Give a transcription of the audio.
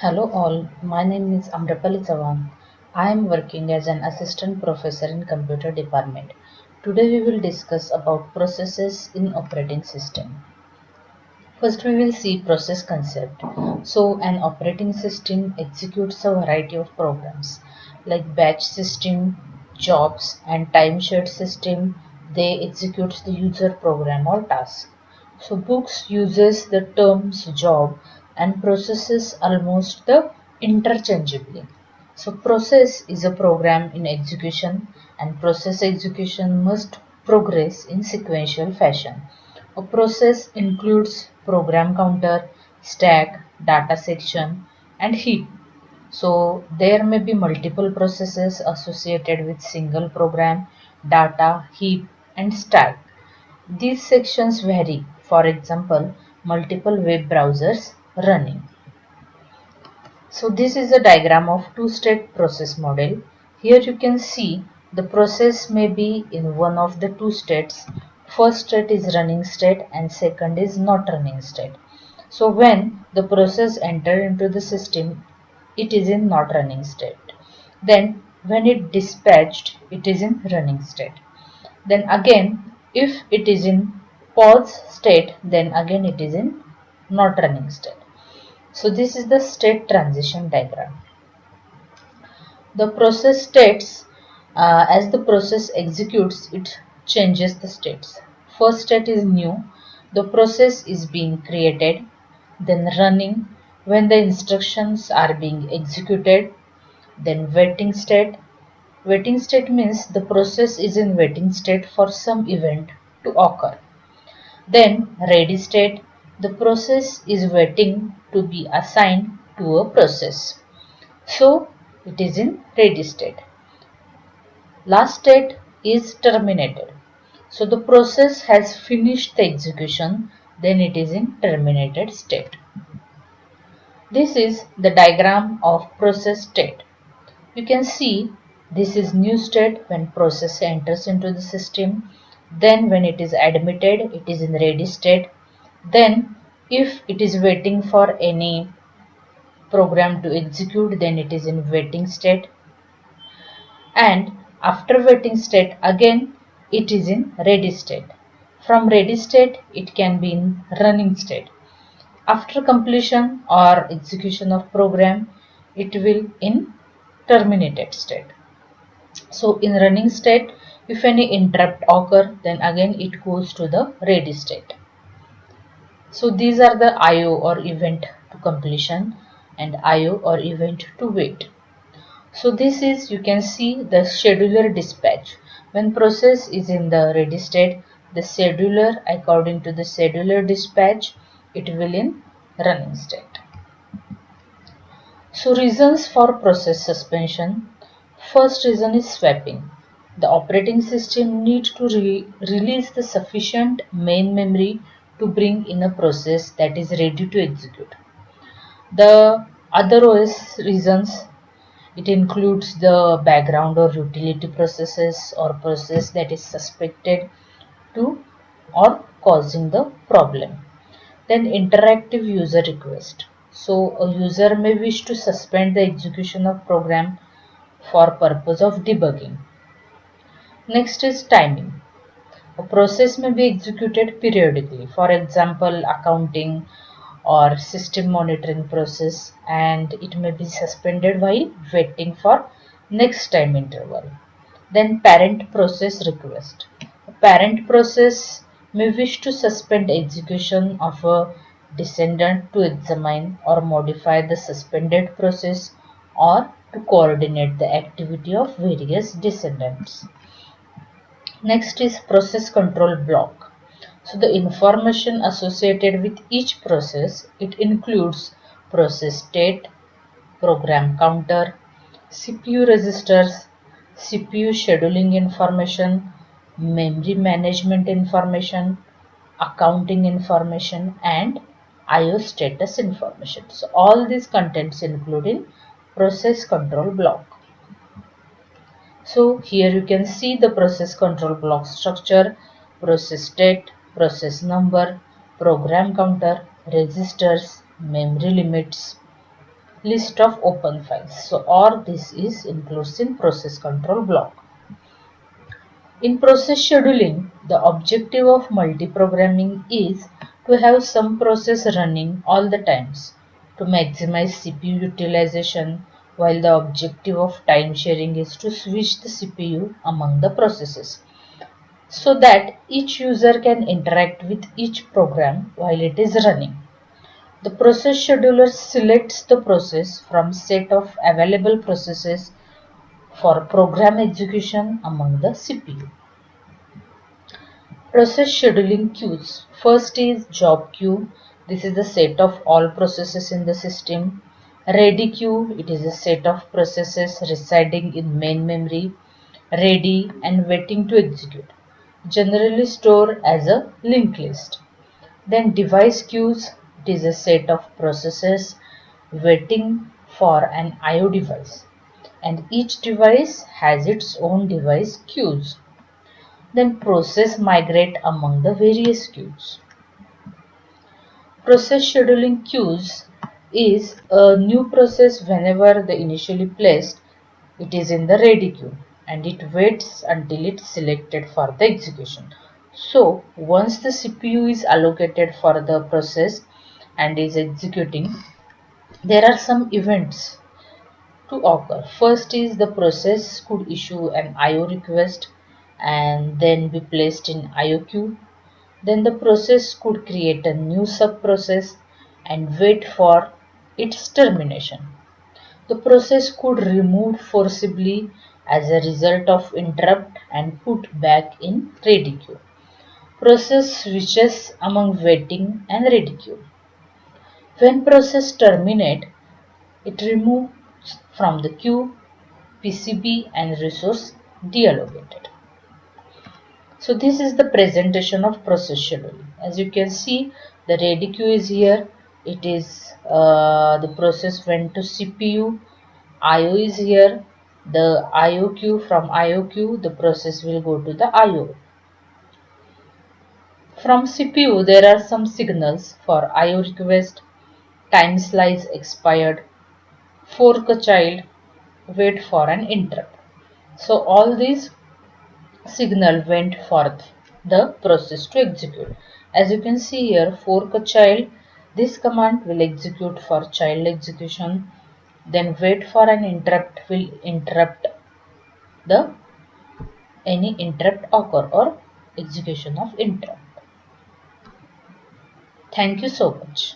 Hello all, my name is Amrapali Chavan. I am working as an assistant professor in computer department. Today we will discuss about processes in operating system. First we will see process concept. So an operating system executes a variety of programs like batch system, jobs and time shared system. They execute the user program or task. So books uses the terms job and processes almost the interchangeably. So process is a program in execution and process execution must progress in sequential fashion. A process includes program counter, stack, data section and heap. So there may be multiple processes associated with single program, data, heap and stack. These sections vary. For example, multiple web browsers running. So this is a diagram of two-state process model. Here you can see the process may be in one of the two states. First state is running state and second is not running state. So when the process enter into the system, it is in not running state. Then when it dispatched, it is in running state. Then again, if it is in pause state, then again it is in not running state. So this is the state transition diagram. The process states, as the process executes, it changes the states. First state is new, the process is being created, then running when the instructions are being executed, then waiting state. Waiting state means the process is in waiting state for some event to occur. Then ready state, the process is waiting to be assigned to a process. So it is in ready state. Last state is terminated. So the process has finished the execution, then it is in terminated state. This is the diagram of process state. You can see this is new state when process enters into the system. Then when it is admitted, it is in ready state. Then if it is waiting for any program to execute, then it is in waiting state. And after waiting state, again it is in ready state. From ready state, it can be in running state. After completion or execution of program, it will in terminated state. So in running state, if any interrupt occur, then again it goes to the ready state. So these are the IO or event to completion and IO or event to wait. So this is, you can see the scheduler dispatch. When process is in the ready state, the scheduler, according to the scheduler dispatch, it will in running state. So reasons for process suspension. First reason is swapping. The operating system needs to release the sufficient main memory to bring in a process that is ready to execute. The other OS reasons, it includes the background or utility processes or process that is suspected to or causing the problem. Then interactive user request. So a user may wish to suspend the execution of program for purpose of debugging. Next is timing. A process may be executed periodically, for example, accounting or system monitoring process, and it may be suspended while waiting for next time interval. Then parent process request. A parent process may wish to suspend execution of a descendant to examine or modify the suspended process or to coordinate the activity of various descendants. Next is process control block. So the information associated with each process, it includes process state, program counter, CPU registers, CPU scheduling information, memory management information, accounting information and IO status information. So all these contents include in process control block. So here you can see the process control block structure, process state, process number, program counter, registers, memory limits. list of open files. So or this is includes in process control block. In process scheduling, the objective of multiprogramming is to have some process running all the times to maximize CPU utilization, while the objective of time sharing is to switch the CPU among the processes so that each user can interact with each program while it is running. The process scheduler selects the process from set of available processes for program execution among the CPU. Process scheduling queues. First is job queue. This is the set of all processes in the system. Ready queue. It is a set of processes residing in main memory, ready and waiting to execute. Generally stored as a linked list. Then device queues. It is a set of processes waiting for an IO device. And each device has its own device queues. Then process migrate among the various queues. Process scheduling queues is a new process whenever the initially placed it is in the ready queue and it waits until it's selected for the execution. So once the CPU is allocated for the process and is executing, there are some events to occur. First is the process could issue an IO request and then be placed in IO queue. Then the process could create a new sub-process and wait for its termination. The process could remove forcibly as a result of interrupt and put back in ready queue. Process switches among waiting and ready queue. When process terminate, it removes from the queue, PCB and resource deallocated. So this is the presentation of process scheduling. As you can see, the ready queue is here. It is the process went to CPU. IO is here. The IO queue, from IO queue, the process will go to the IO. From CPU, there are some signals for IO request, time slice expired, fork a child, wait for an interrupt. So all these signal went forth the process to execute. As you can see here, fork a child, this command will execute for child execution. Then wait for an interrupt will interrupt the any interrupt occur or execution of interrupt. Thank you so much.